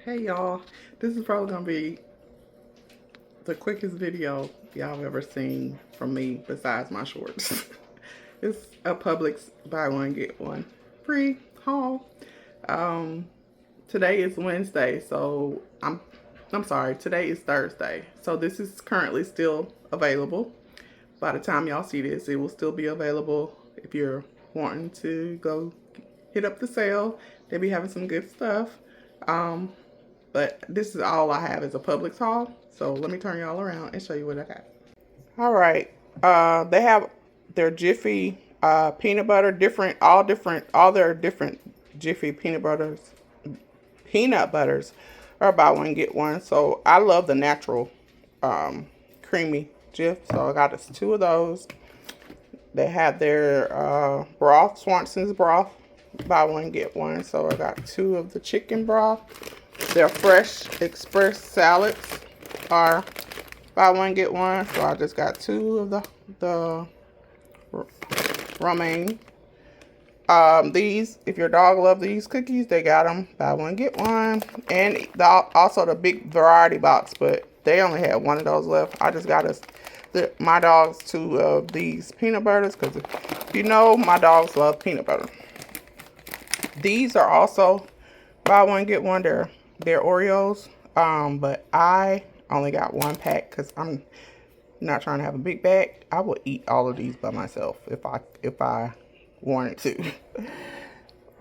Hey y'all, this is probably gonna be the quickest video y'all have ever seen from me besides my shorts. It's a Publix buy one get one free haul. Today is Wednesday, so I'm sorry, today is Thursday. So this is currently still available. By the time y'all see this, it will still be available if you're wanting to go hit up the sale. They be having some good stuff. But this is all I have is a Publix haul. So let me turn y'all around and show you what I got. All right. They have their Jiffy peanut butter, all their different Jiffy peanut butters are buy one get one. So I love the natural creamy Jif. So I got us two of those. They have their broth, Swanson's broth, buy one get one. So I got two of the chicken broth. Their fresh express salads are buy one get one. So I just got two of the romaine. These, if your dog loves these cookies, they got them buy one get one. And also the big variety box, but they only had one of those left. I just got my dogs two of these peanut butters because you know my dogs love peanut butter. These are also buy one get one. They're Oreos, but I only got one pack because I'm not trying to have a big bag. I would eat all of these by myself if I wanted to.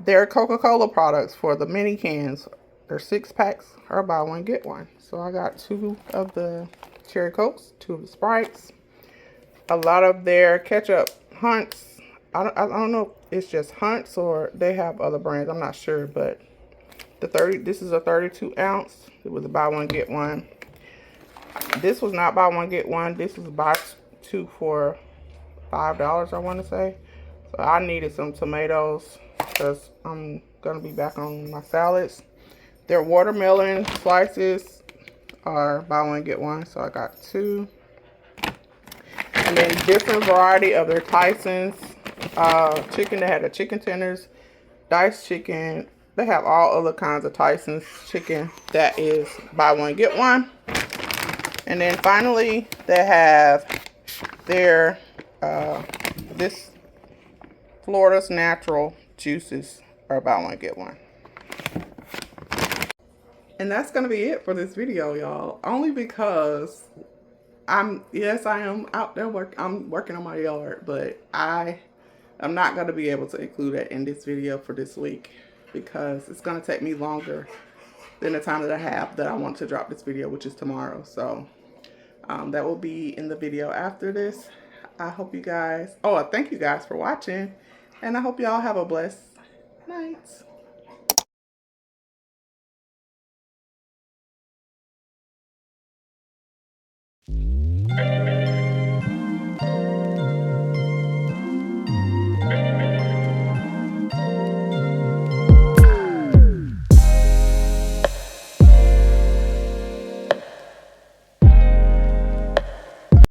They're Coca-Cola products for the mini cans. They're 6-packs or buy one get one. So I got two of the cherry Cokes, two of the Sprites, a lot of their ketchup Hunts. I don't know if it's just Hunts or they have other brands. I'm not sure, but this is a 32 ounce. It was a buy one get one. This was not buy one get one. This was buy two for $5, I want to say. So I needed some tomatoes because I'm gonna be back on my salads. Their watermelon slices are buy one get one. So I got two. And then different variety of their Tyson's chicken. They had the chicken tenders, diced chicken. They have all other kinds of Tyson's chicken that is buy one get one. And then finally they have their this Florida's natural juices are buy one get one. And that's gonna be it for this video, y'all. Only because I am out there I'm working on my yard, but I'm not gonna be able to include that in this video for this week because it's gonna take me longer than the time that I have that I want to drop this video, which is tomorrow. So that will be in the video after this. I hope you guys, thank you guys for watching, and I hope y'all have a blessed night.